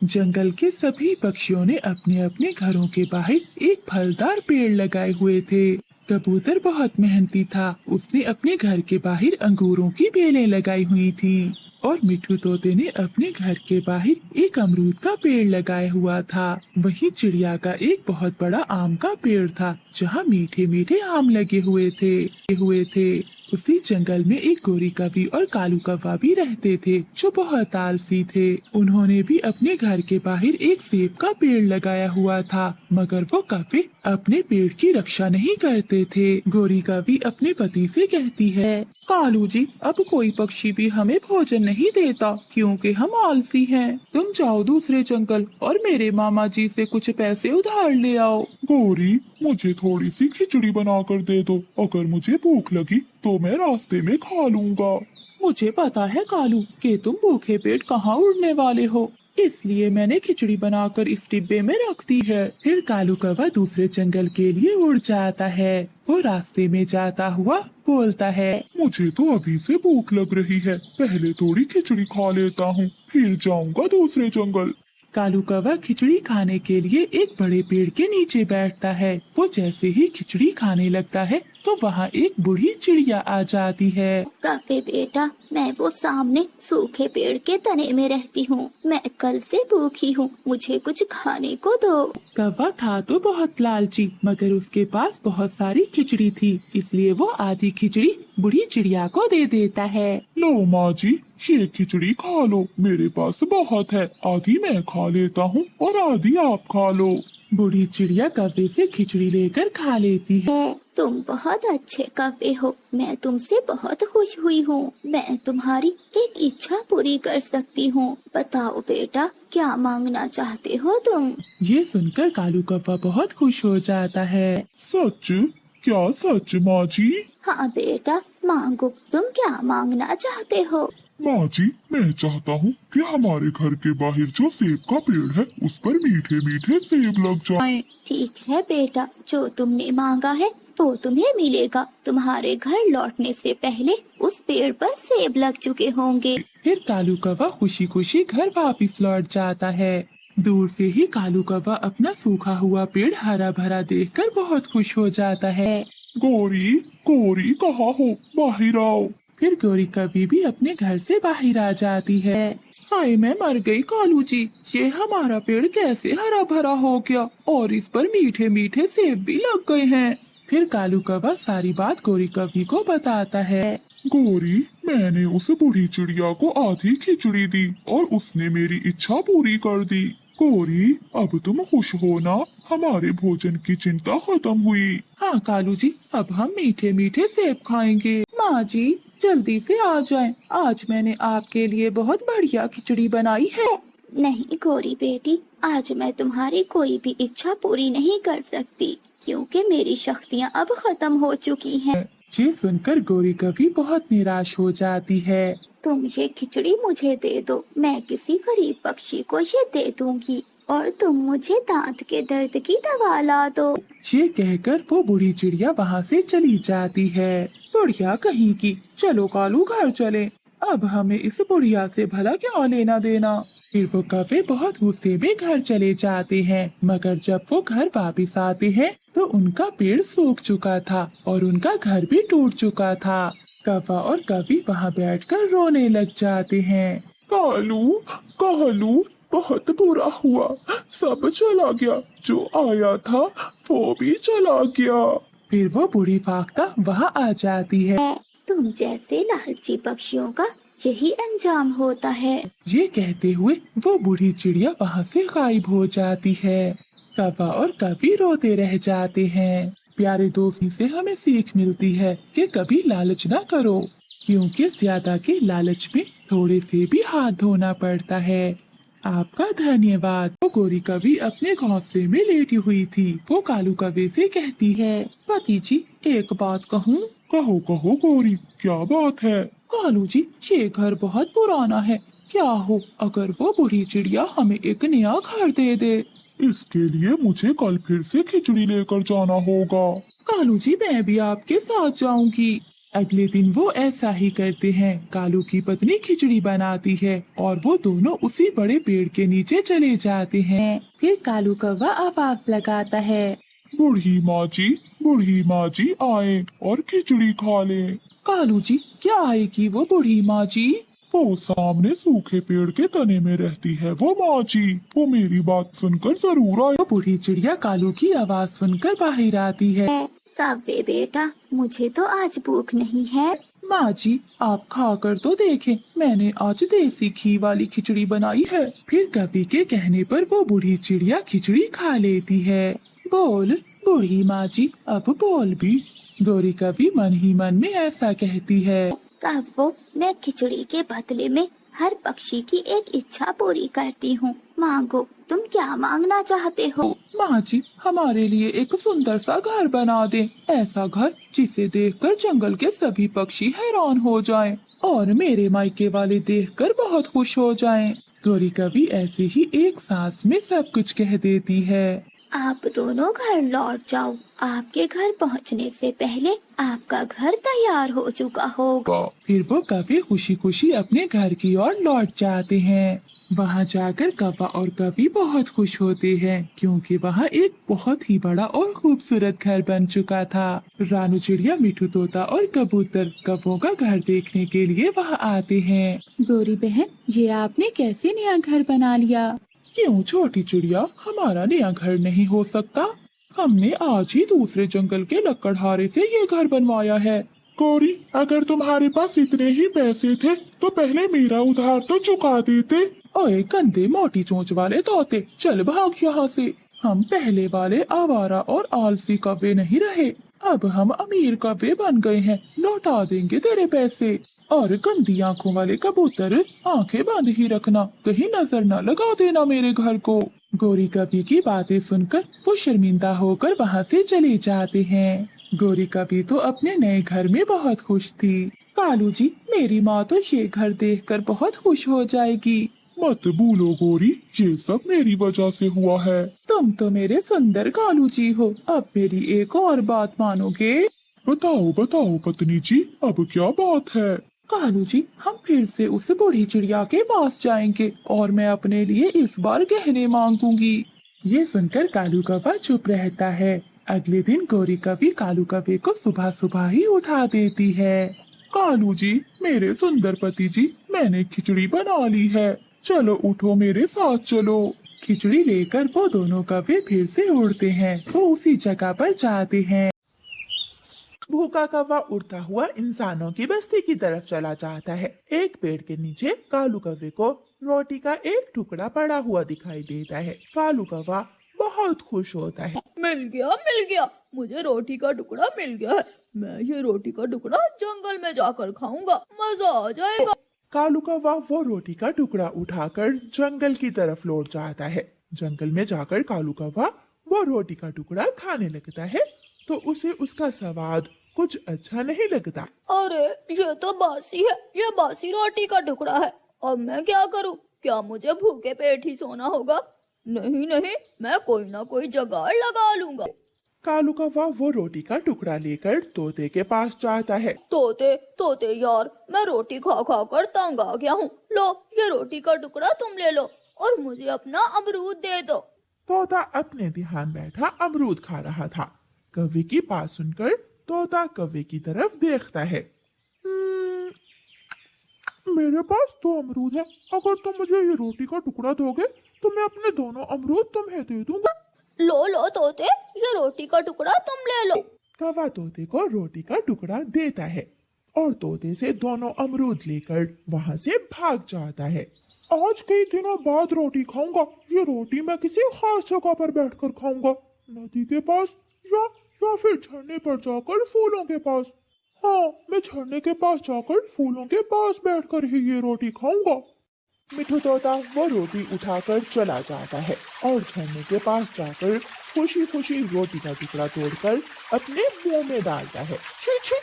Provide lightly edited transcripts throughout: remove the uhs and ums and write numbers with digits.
जंगल के सभी पक्षियों ने अपने अपने घरों के बाहर एक फलदार पेड़ लगाए हुए थे। कबूतर बहुत मेहनती था। उसने अपने घर के बाहर अंगूरों की बेलें लगाई हुई थी और मिट्ठू तोते ने अपने घर के बाहर एक अमरूद का पेड़ लगाया हुआ था। वहीं चिड़िया का एक बहुत बड़ा आम का पेड़ था जहाँ मीठे मीठे आम लगे हुए थे। उसी जंगल में एक गोरी कौवी और कालू कौवा भी रहते थे जो बहुत आलसी थे। उन्होंने भी अपने घर के बाहर एक सेब का पेड़ लगाया हुआ था, मगर वो कौवे अपने पेड़ की रक्षा नहीं करते थे। गोरी कौवी अपने पति से कहती है, कालू जी, अब कोई पक्षी भी हमें भोजन नहीं देता क्योंकि हम आलसी हैं। तुम जाओ दूसरे जंगल और मेरे मामा जी से कुछ पैसे उधार ले आओ। गौरी, मुझे थोड़ी सी खिचड़ी बना कर दे दो। अगर मुझे भूख लगी तो मैं रास्ते में खा लूँगा। मुझे पता है कालू कि तुम भूखे पेट कहाँ उड़ने वाले हो, इसलिए मैंने खिचड़ी बनाकर इस डिब्बे में रख दी है। फिर कालू कौवा दूसरे जंगल के लिए उड़ जाता है। वो रास्ते में जाता हुआ बोलता है, मुझे तो अभी से भूख लग रही है, पहले थोड़ी खिचड़ी खा लेता हूँ, फिर जाऊँगा दूसरे जंगल। कालू कौवा खिचड़ी खाने के लिए एक बड़े पेड़ के नीचे बैठता है। वो जैसे ही खिचड़ी खाने लगता है तो वहाँ एक बूढ़ी चिड़िया आ जाती है। कौवे बेटा, मैं वो सामने सूखे पेड़ के तने में रहती हूँ। मैं कल से भूखी हूँ, मुझे कुछ खाने को दो। कौवा था तो बहुत लालची, मगर उसके पास बहुत सारी खिचड़ी थी, इसलिए वो आधी खिचड़ी बूढ़ी चिड़िया को दे देता है। लो माँ जी, ये खिचड़ी खा लो, मेरे पास बहुत है, आधी मैं खा लेता हूँ और आधी आप खा लो। बूढ़ी चिड़िया कौवे से खिचड़ी लेकर खा लेती है। तुम बहुत अच्छे कौवे हो, मैं तुमसे बहुत खुश हुई हूँ। मैं तुम्हारी एक इच्छा पूरी कर सकती हूँ। बताओ बेटा, क्या मांगना चाहते हो तुम? ये सुनकर कालू कौवा बहुत खुश हो जाता है। सच? क्या सच माँ जी? हाँ बेटा, मांगो, तुम क्या मांगना चाहते हो? माँ जी, मैं चाहता हूँ कि हमारे घर के बाहर जो सेब का पेड़ है उस पर मीठे मीठे सेब लग जाए। ठीक है बेटा, जो तुमने मांगा है वो तुम्हें मिलेगा। तुम्हारे घर लौटने से पहले उस पेड़ पर सेब लग चुके होंगे। फिर कालू कौवा खुशी खुशी घर वापस लौट जाता है। दूर से ही कालू कौवा अपना सूखा हुआ पेड़ हरा भरा देखकर बहुत खुश हो जाता है। गौरी, गौरी कहाँ हो? बाहर आओ। फिर गोरी कौवी भी अपने घर से बाहर आ जाती है। हाय, मैं मर गई कालू जी, ये हमारा पेड़ कैसे हरा भरा हो गया और इस पर मीठे मीठे सेब भी लग गए हैं। फिर कालू कौवा सारी बात गोरी कौवी को बताता है। गौरी, मैंने उस बूढ़ी चिड़िया को आधी खिचड़ी दी और उसने मेरी इच्छा पूरी कर दी। गौरी, अब तुम खुश हो ना? हमारे भोजन की चिंता खत्म हुई। हाँ कालू जी, अब हम मीठे मीठे सेब खाएंगे। माँ जी, जल्दी से आ जाएं, आज मैंने आपके लिए बहुत बढ़िया खिचड़ी बनाई है। नहीं गौरी बेटी, आज मैं तुम्हारी कोई भी इच्छा पूरी नहीं कर सकती क्योंकि मेरी शक्तियाँ अब खत्म हो चुकी हैं। ये सुनकर गोरी कौवी बहुत निराश हो जाती है। तुम ये खिचड़ी मुझे दे दो, मैं किसी गरीब पक्षी को ये दे दूंगी और तुम मुझे दांत के दर्द की दवा ला दो। ये कहकर वो बूढ़ी चिड़िया वहाँ से चली जाती है। बुढ़िया कहीं की, चलो कालू घर चले, अब हमें इस बुढ़िया से भला क्या लेना देना। फिर वो कौवे बहुत गुस्से में घर चले जाते हैं, मगर जब वो घर वापस आते हैं तो उनका पेड़ सूख चुका था और उनका घर भी टूट चुका था। कौवा और कौवी वहाँ बैठकर रोने लग जाते हैं। कालू, कालू, बहुत बुरा हुआ, सब चला गया, जो आया था वो भी चला गया। फिर वो बूढ़ी फाख्ता वहाँ आ जाती है। तुम जैसे लालची पक्षियों का यही अंजाम होता है। ये कहते हुए वो बूढ़ी चिड़िया वहाँ से गायब हो जाती है। कौवा और कौवी रोते रह जाते हैं। प्यारे दोस्ती से हमें सीख मिलती है कि कभी लालच ना करो, क्योंकि ज्यादा के लालच में थोड़े से भी हाथ धोना पड़ता है। आपका धन्यवाद। वो गोरी कौवी अपने घोंसले में लेटी हुई थी। वो कालू कौवे से कहती है, पति जी, एक बात कहूँ? कहो कहो गौरी, क्या बात है? कालू जी, ये घर बहुत पुराना है, क्या हो अगर वो बूढ़ी चिड़िया हमें एक नया घर दे दे? इसके लिए मुझे कल फिर से खिचड़ी लेकर जाना होगा। कालू जी, मैं भी आपके साथ जाऊंगी। अगले दिन वो ऐसा ही करते हैं। कालू की पत्नी खिचड़ी बनाती है और वो दोनों उसी बड़े पेड़ के नीचे चले जाते हैं। फिर कालू कौवा आवाज लगाता है, बूढ़ी माँ जी आए और खिचड़ी खा लें। कालू जी क्या आएगी वो बूढ़ी माँ जी? वो सामने सूखे पेड़ के तने में रहती है वो माँ जी, वो मेरी बात सुनकर जरूर आए। वो बूढ़ी चिड़िया कालू की आवाज सुनकर बाहर आती है। कव्वे बेटा, मुझे तो आज भूख नहीं है। माँ जी आप खाकर तो देखें, मैंने आज देसी घी वाली खिचड़ी बनाई है। फिर कवि के कहने पर वो बूढ़ी चिड़िया खिचड़ी खा लेती है। बोल बूढ़ी माँ जी, अब बोल भी। गौरी कवि मन ही मन में ऐसा कहती है। कव्वो, मैं खिचड़ी के बदले में हर पक्षी की एक इच्छा पूरी करती हूँ। मांगो, तुम क्या मांगना चाहते हो? माँ जी हमारे लिए एक सुंदर सा घर बना दे, ऐसा घर जिसे देखकर जंगल के सभी पक्षी हैरान हो जाएं और मेरे मायके वाले देखकर बहुत खुश हो जाएं। गौरी कवि ऐसे ही एक सांस में सब कुछ कह देती है। आप दोनों घर लौट जाओ, आपके घर पहुँचने से पहले आपका घर तैयार हो चुका होगा। फिर वो कवि खुशी खुशी अपने घर की ओर लौट जाते हैं। वहाँ जाकर कौवा और कवि बहुत खुश होते हैं क्योंकि वहाँ एक बहुत ही बड़ा और खूबसूरत घर बन चुका था। रानू चिड़िया, मिठू तोता और कबूतर कौवों का घर देखने के लिए वहाँ आते हैं। गौरी बहन, ये आपने कैसे नया घर बना लिया? क्यों छोटी चिड़िया, हमारा नया घर नहीं हो सकता? हमने आज ही दूसरे जंगल के लकड़हारे से ये घर बनवाया है। गौरी, अगर तुम्हारे पास इतने ही पैसे थे तो पहले मेरा उधार तो चुका देते। ओए गंदे मोटी चोंच वाले तोते, चल भाग यहाँ से। हम पहले वाले आवारा और आलसी कौवे नहीं रहे, अब हम अमीर कौवे बन गए हैं। लौटा देंगे तेरे पैसे। और गंदी आंखों वाले कबूतर, आंखें बंद ही रखना, कहीं नजर न लगा देना मेरे घर को। गौरी कवि की बातें सुनकर वो शर्मिंदा होकर वहाँ से चले जाते हैं। गौरी कवि तो अपने नए घर में बहुत खुश थी। कालू जी, मेरी माँ तो ये घर देखकर बहुत खुश हो जाएगी। मत भूलो गौरी, ये सब मेरी वजह से हुआ है। तुम तो मेरे सुंदर कालू जी हो, अब मेरी एक और बात मानोगे? बताओ बताओ पत्नी जी, अब क्या बात है? कालू जी, हम फिर से उस बूढ़ी चिड़िया के पास जाएंगे और मैं अपने लिए इस बार गहने मांगूंगी। ये सुनकर कालू कौवा चुप रहता है। अगले दिन गौरी कवि कालू कौवे को सुबह सुबह ही उठा देती है। कालू जी, मेरे सुंदर पति जी, मैंने खिचड़ी बना ली है, चलो उठो मेरे साथ चलो। खिचड़ी लेकर वो दोनों कौवे फिर से उड़ते हैं। वो उसी जगह पर जाते हैं। भूखा कौवा उड़ता हुआ इंसानों की बस्ती की तरफ चला जाता है। एक पेड़ के नीचे कालू कौवे को रोटी का एक टुकड़ा पड़ा हुआ दिखाई देता है। कालू कौवा बहुत खुश होता है। मिल गया, मुझे रोटी का टुकड़ा मिल गया है। मैं ये रोटी का टुकड़ा जंगल में जाकर खाऊंगा, मजा आ जाएगा। कालू कौवा वो रोटी का टुकड़ा उठाकर जंगल की तरफ लौट जाता है। जंगल में जाकर कालू कौवा वो रोटी का टुकड़ा खाने लगता है तो उसे उसका स्वाद कुछ अच्छा नहीं लगता। अरे ये तो बासी है, ये बासी रोटी का टुकड़ा है। अब मैं क्या करूं? क्या मुझे भूखे पेट ही सोना होगा? नहीं, मैं कोई ना कोई जुगाड़ लगा लूंगा। कालू कौवा वो रोटी का टुकड़ा लेकर तोते के पास जाता है। तोते यार, मैं रोटी खा खा कर तंग आ गया हूँ। लो, ये रोटी का टुकड़ा तुम ले लो और मुझे अपना अमरूद दे दो। तोता अपने ध्यान बैठा अमरूद खा रहा था। कौवे की बात सुनकर तोता कौवे की तरफ देखता है। मेरे पास 2 अमरूद है, अगर तुम मुझे ये रोटी का टुकड़ा दोगे तो मैं अपने दोनों अमरूद तुम्हें दे दूंगा। लो तोते, ये रोटी का टुकड़ा तुम ले लो। कौवा तोते को रोटी का टुकड़ा देता है और तोते से दोनों अमरूद लेकर वहाँ से भाग जाता है। आज कई दिनों बाद रोटी खाऊंगा। ये रोटी मैं किसी खास जगह पर बैठकर खाऊंगा, नदी के पास या फिर झरने पर जाकर फूलों के पास। हाँ, मैं झरने के पास जाकर फूलों के पास बैठकर ही ये रोटी खाऊंगा। मिठू तोता वो रोटी उठाकर चला जाता है और झरने के पास जाकर खुशी खुशी रोटी का टुकड़ा तोड़कर अपने मुंह में डालता है। छी छी,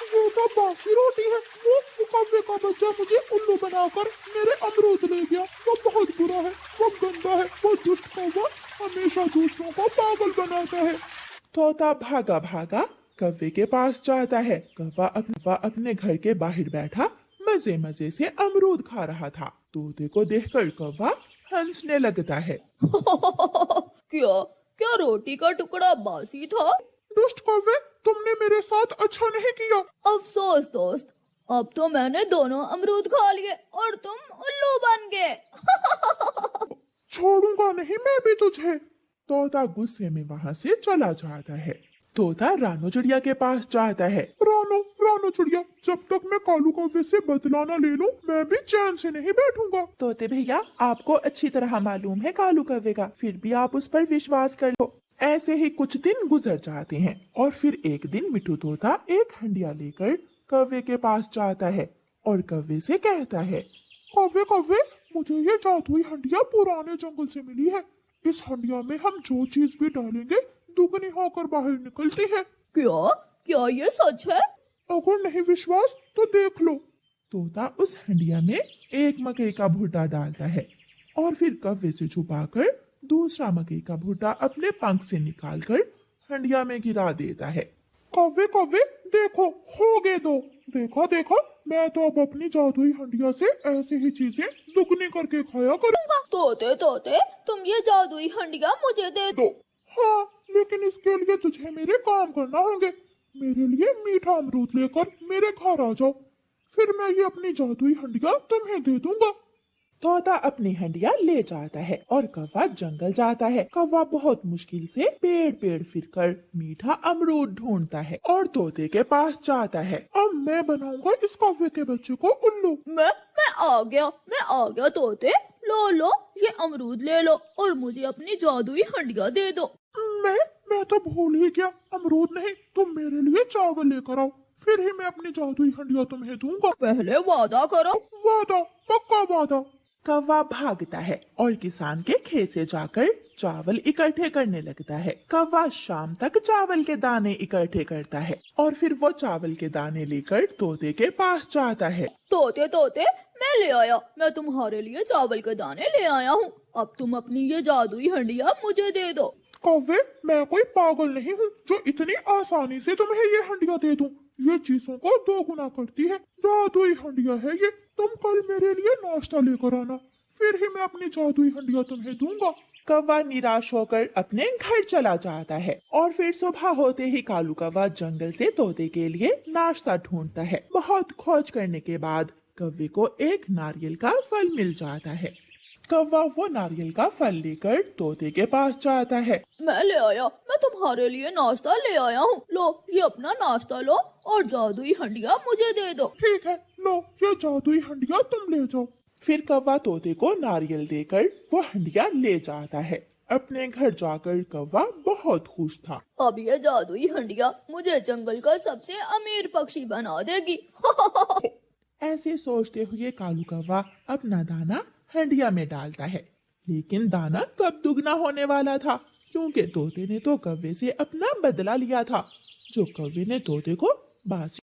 ये तो बासी रोटी है। वो कौवे का बच्चा मुझे उल्लू बनाकर मेरे अमरूद ले गया। वो बहुत बुरा है, वो गंदा है, वो दुष्ट कौवा हमेशा दूसरों को पागल बनाता है। तोता भागा भागा कौवे के पास जाता है। कौवा अपने घर के बाहर बैठा मजे मजे से अमरूद खा रहा था। तोते को देखकर कौवा हंसने लगता है। क्या क्या रोटी का टुकड़ा बासी था? दुष्ट कौवे, तुमने मेरे साथ अच्छा नहीं किया। अफसोस दोस्त, अब तो मैंने दोनों अमरूद खा लिए और तुम उल्लू बन गए। छोड़ूंगा नहीं मैं भी तुझे। तोता गुस्से में वहाँ से चला जाता है। तोता रानो चिड़िया के पास जाता है। रानो चिड़िया, जब तक मैं कालू कौवे से बदला न ले लूं, मैं भी चैन से नहीं बैठूंगा। तोते भैया, आपको अच्छी तरह मालूम है कालू कौवे का, फिर भी आप उस पर विश्वास कर लो। ऐसे ही कुछ दिन गुजर जाते हैं और फिर एक दिन मिठू तोता एक हंडिया लेकर कौवे के पास जाता है और कौवे से कहता है, कौवे, मुझे ये जादुई हंडिया पुराने जंगल से मिली है। इस हंडिया में हम जो चीज भी डालेंगे दुगनी होकर बाहर निकलती है। क्या ये सच है? अगर नहीं विश्वास तो देख लो। तोता उस हंडिया में एक मकई का भुट्टा डालता है और फिर कौवे से छुपाकर दूसरा मकई का भुट्टा अपने पंख से निकालकर हंडिया में गिरा देता है। कौवे, देखो, हो गए दो। देखा, मैं तो अब अपनी जादुई हंडिया से ऐसी ही चीजें दुगनी करके खाया करूंगा। तोते, तुम ये जादुई हंडिया मुझे दे दो। हाँ, लेकिन इसके लिए तुझे मेरे काम करना होंगे। मेरे लिए मीठा अमरूद लेकर मेरे घर आ जाओ, फिर मैं ये अपनी जादुई हंडिया तुम्हें दे दूंगा। तोता अपनी हंडिया ले जाता है और कौवा जंगल जाता है। कौवा बहुत मुश्किल से पेड़ फिरकर मीठा अमरूद ढूंढता है और तोते के पास जाता है। अब मैं बनाऊंगा इस कौवे के बच्चे को उल्लू। मैं आ गया तोते, लो ये अमरूद ले लो और मुझे अपनी जादुई हंडिया दे दो। मैं तो भूल ही गया, अमरूद नहीं, तुम मेरे लिए चावल लेकर आओ, फिर ही मैं अपनी जादुई हंडिया तुम्हें दूंगा। पहले वादा करो। वादा, पक्का वादा। कौवा भागता है और किसान के खेत से जाकर चावल इकट्ठे करने लगता है। कौवा शाम तक चावल के दाने इकट्ठे करता है और फिर वो चावल के दाने लेकर तोते के पास जाता है। तोते, मैं ले आया, मैं तुम्हारे लिए चावल के दाने ले आया हूँ। अब तुम अपनी ये जादुई हंडिया मुझे दे दो। कौवे, मैं कोई पागल नहीं हूँ जो इतनी आसानी से तुम्हें ये हंडिया दे दूं। ये चीजों को दो गुना करती है। जादुई हंडिया है ये, तुम कल मेरे लिए नाश्ता लेकर आना, फिर ही मैं अपनी जादुई हंडिया तुम्हें दूंगा। कौवा निराश होकर अपने घर चला जाता है और फिर सुबह होते ही कालू कौवा जंगल से तोते के लिए नाश्ता ढूंढता है। बहुत खोज करने के बाद कौवे को एक नारियल का फल मिल जाता है। कौवा वो नारियल का फल लेकर तोते के पास जाता है। मैं ले आया, मैं तुम्हारे लिए नाश्ता ले आया हूँ। लो ये अपना नाश्ता लो और जादुई हंडिया मुझे दे दो। ठीक है, लो ये जादुई हंडिया तुम ले जाओ। फिर कौवा तोते को नारियल देकर वो हंडिया ले जाता है। अपने घर जाकर कौवा बहुत खुश था। अब ये जादुई हंडिया मुझे जंगल का सबसे अमीर पक्षी बना देगी। ऐसे सोचते हुए कालू कौवा अपना दाना हंडिया में डालता है, लेकिन दाना कब दुगना होने वाला था, क्योंकि तोते ने तो कौवे से अपना बदला लिया था। जो कौवे ने तोते को बासी